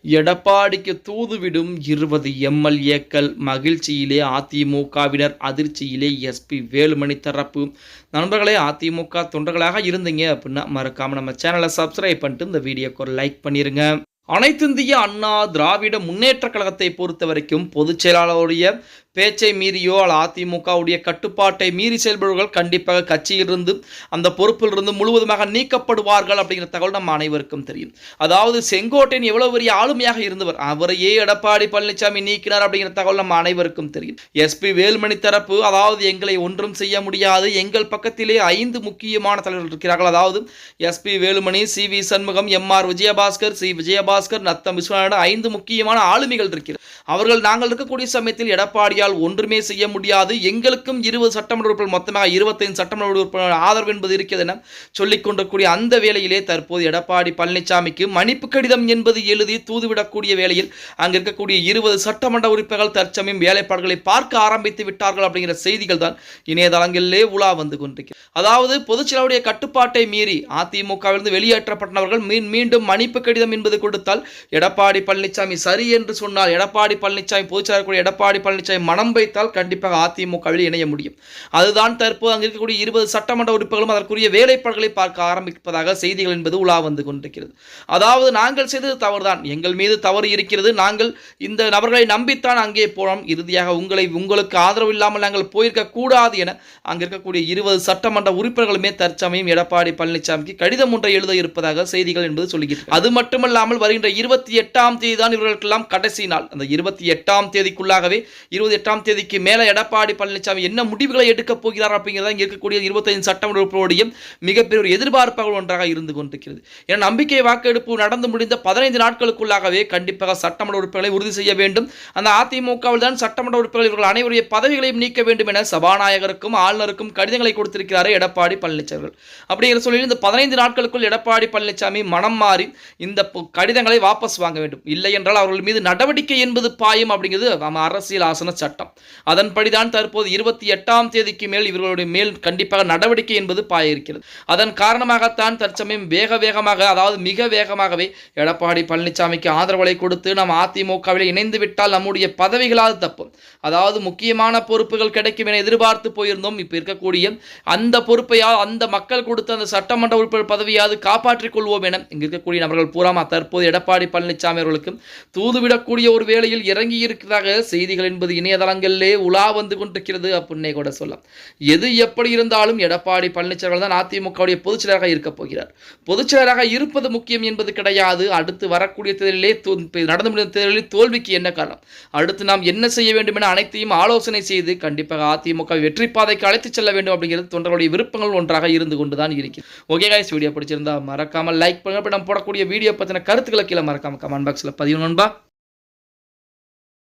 எடப்பாடிக்கு தூதுவிடும் 20 எம்எல்ஏக்கள் மகிழ்ச்சியிலே அதிமுகவினர் அதிர்ச்சியிலே எஸ்பி வேலுமணி தரப்பு. நண்பர்களே, அதிமுக தொண்டர்களாக இருந்தீங்க அப்படின்னா மறக்காம நம்ம சேனலை சப்ஸ்கிரைப் பண்ணிட்டு இந்த வீடியோக்கு ஒரு லைக் பண்ணிருங்க. அனைத்திந்திய அண்ணா திராவிட முன்னேற்ற கழகத்தை பொறுத்த வரைக்கும் பொதுச் செயலாளருடைய பேச்சை மீறியோ அல்ல அதிமுகவுடைய கட்டுப்பாட்டை மீறி செயல்படுவர்கள் கண்டிப்பாக கட்சியிலிருந்து அந்த பொறுப்பிலிருந்து முழுவதுமாக நீக்கப்படுவார்கள் அப்படிங்கிற தகவல் நம்ம அனைவருக்கும் தெரியும். அதாவது செங்கோட்டையன் எவ்வளவு பெரிய ஆளுமையாக இருந்தவர், அவரையே எடப்பாடி பழனிசாமி நீக்கினார் அப்படிங்கிற தகவல் நம்ம அனைவருக்கும் தெரியும். எஸ்பி வேலுமணி தரப்பு அதாவது எங்களை ஒன்றும் செய்ய முடியாது, எங்கள் பக்கத்திலே 5 முக்கியமான தலைவர்கள் இருக்கிறார்கள். அதாவது SP Velumani, C V Shanmugam, MR Vijayabaskar, C Vijayabaskar, Natham Viswanathan 5 முக்கியமான ஆளுமைகள் இருக்கிறார். அவர்கள் நாங்கள் இருக்கக்கூடிய சமயத்தில் எடப்பாடியால் ஒன்றுமே செய்ய முடியாது, எங்களுக்கும் 20 சட்டமன்ற உறுப்பினர் மொத்தமாக 25 சட்டமன்ற உறுப்பினர் ஆதரவு என்பது இருக்கிறது என சொல்லிக் கொண்டிருக்கூடிய அந்த வேளையிலே தற்போது எடப்பாடி பழனிசாமிக்கு மன்னிப்பு கடிதம் என்பது எழுதி தூதுவிடக்கூடிய வேளையில் அங்கு இருக்கக்கூடிய 20 சட்டமன்ற உறுப்பினர்கள் தற்சமயம் வேலைப்பாடுகளை பார்க்க ஆரம்பித்து விட்டார்கள் அப்படிங்கிற செய்திகள் தான் இணையதளங்களிலே உலா வந்து கொண்டிருக்கிறது. அதாவது பொதுச்செயலாளருடைய கட்டுப்பாட்டை மீறி அதிமுகவிலிருந்து வெளியேற்றப்பட்டவர்கள் மீண்டும் மன்னிப்பு கடிதம் என்பது கொடுத்தால் எடப்பாடி பழனிசாமி சரி என்று சொன்னால் எடப்பாடி பழனிசாமி பொதுச்செயலாளர் எடப்பாடி பழனிசாமி மனம் வைத்தால் கண்டிப்பாக அதிமுகவில் இணைய முடியும். அதுதான் தற்போது அங்கு இருக்கக்கூடிய 20 சட்டமன்ற உறுப்பினர்களும் அதற்குரிய வேலைப்பாடுகளை பார்க்க ஆரம்பிப்பதாக செய்திகள் என்பது உலா வந்து கொண்டிருக்கிறது. அதாவது நாங்கள் செய்தது தவறுதான், எங்கள் மீது தவறு இருக்கிறது, நாங்கள் இந்த நபர்களை நம்பித்தான் அங்கே போனோம், இறுதியாக உங்களுக்கு ஆதரவு இல்லாமல் நாங்கள் போயிருக்க கூடாது என அங்கு இருக்கக்கூடிய 20 சட்டமன்ற உறுப்பினர்களுமே தற்சமயம் எடப்பாடி பழனிசாமிக்கு கடிதம் ஒன்றை எழுத இருப்பதாக செய்திகள் என்பது சொல்கிறது. அது மட்டுமல்லாமல் வருகின்ற 28ஆம் தேதி தான் இவர்களுக்கெல்லாம் கடைசி நாள். அந்த 28ஆம் தேதிக்குள்ளாகவே 28ஆம் தேதிக்கு மேலே எடப்பாடி பழனிசாமி என்ன முடிவுகளை எடுக்கப் போகிறார் அப்படிங்கிறத இங்கே இருக்கக்கூடிய 25 சட்டமன்ற உறுப்பினருடைய மிகப்பெரிய ஒரு எதிர்பார்ப்பாக ஒன்றாக இருந்து கொண்டிருக்கிறது. ஏன்னா நம்பிக்கை வாக்கெடுப்பு நடந்து முடிந்த 15 நாட்களுக்குள்ளாகவே கண்டிப்பாக சட்டமன்ற உறுப்பினர்களை உறுதி செய்ய வேண்டும். அந்த அதிமுகவில் தான் சட்டமன்ற உறுப்பினர்கள் இவர்கள் அனைவருடைய பதவிகளையும் நீக்க வேண்டும் என சபாநாயகருக்கும் ஆளுநருக்கும் கடிதங்களை கொடுத்திருக்கிறார் எடப்பாடி பழனிசாமி. அப்படிங்கிற சொல்லி இந்த 15 நாட்களுக்குள் எடப்பாடி பழனிசாமி மனம் மாறி இந்த கடிதங்களை வாபஸ் வாங்க வேண்டும், இல்லை என்றால் அவர்கள் மீது நடவடிக்கை என்பது பாயும் அப்படிங்கிறது அரசியல் ஆசன சட்டம். அதன்படிதான் தற்போது 28ஆம் தேதிக்கு மேல் இவர்களுடைய மேல் கண்டிப்பாக நடவடிக்கை என்பது பாய இருக்கிறது. அதன் காரணமாகத்தான் தற்சமயம் வேகமாக அதாவது மிக வேகமாகவே எடப்பாடி பழனிசாமிக்கு ஆதரவுகளை கொடுத்து நாம் அதிமுகவில் இணைந்து விட்டால் நம்முடைய பதவிகளால் தப்பும், அதாவது முக்கியமான பொறுப்புகள் கிடைக்கும் என எதிர்பார்த்து போயிருந்தோம். இப்ப இருக்கக்கூடிய அந்த பொறுப்பையால் அந்த மக்கள் கொடுத்த அந்த சட்டமன்ற உறுப்பினர் பதவியாவது காப்பாற்றிக் கொள்வோம் என இங்க இருக்கக்கூடிய நபர்கள் பூராமா தற்போது எடப்பாடி பழனிசாமி அவர்களுக்கு தூதுவிடக்கூடிய ஒரு வேளையில் இறங்கி இருக்கிறதாக செய்திகள் என்பது இணையதளங்களிலே உலா வந்து கொண்டிருக்கிறது அப்படின்னே கூட சொல்லலாம். எது எப்படி இருந்தாலும் எடப்பாடி பழனிசாமி தான் அதிமுகவுடைய பொதுச்செயலராக இருக்க போகிறார். பொதுச்செயலராக இருப்பது முக்கியம் என்பது கிடையாது. அடுத்து வரக்கூடிய தேர்தலிலே நடந்து முடிந்த தேர்தலில் தோல்விக்கு என்ன காரணம், அடுத்து நாம் என்ன செய்ய வேண்டும் என அனைத்தையும் ஆலோசனை செய்து கண்டிப்பாக அதிமுக வெற்றி பாதைக்கு அழைத்து செல்ல வேண்டும் அப்படிங்கிறது தொண்டர்களுடைய விருப்பங்கள் ஒன்றாக இருந்து கொண்டுதான் இருக்கிறது. ஓகே கைஸ், வீடியோ பிடிச்சிருந்தா மறக்காம லைக் பண்ணுங்க. நம்ம போடக்கூடிய வீடியோ பற்றின கருத்துக்களை கீழே மறக்காம கமெண்ட் பாக்ஸில் பதிவு நண்பா.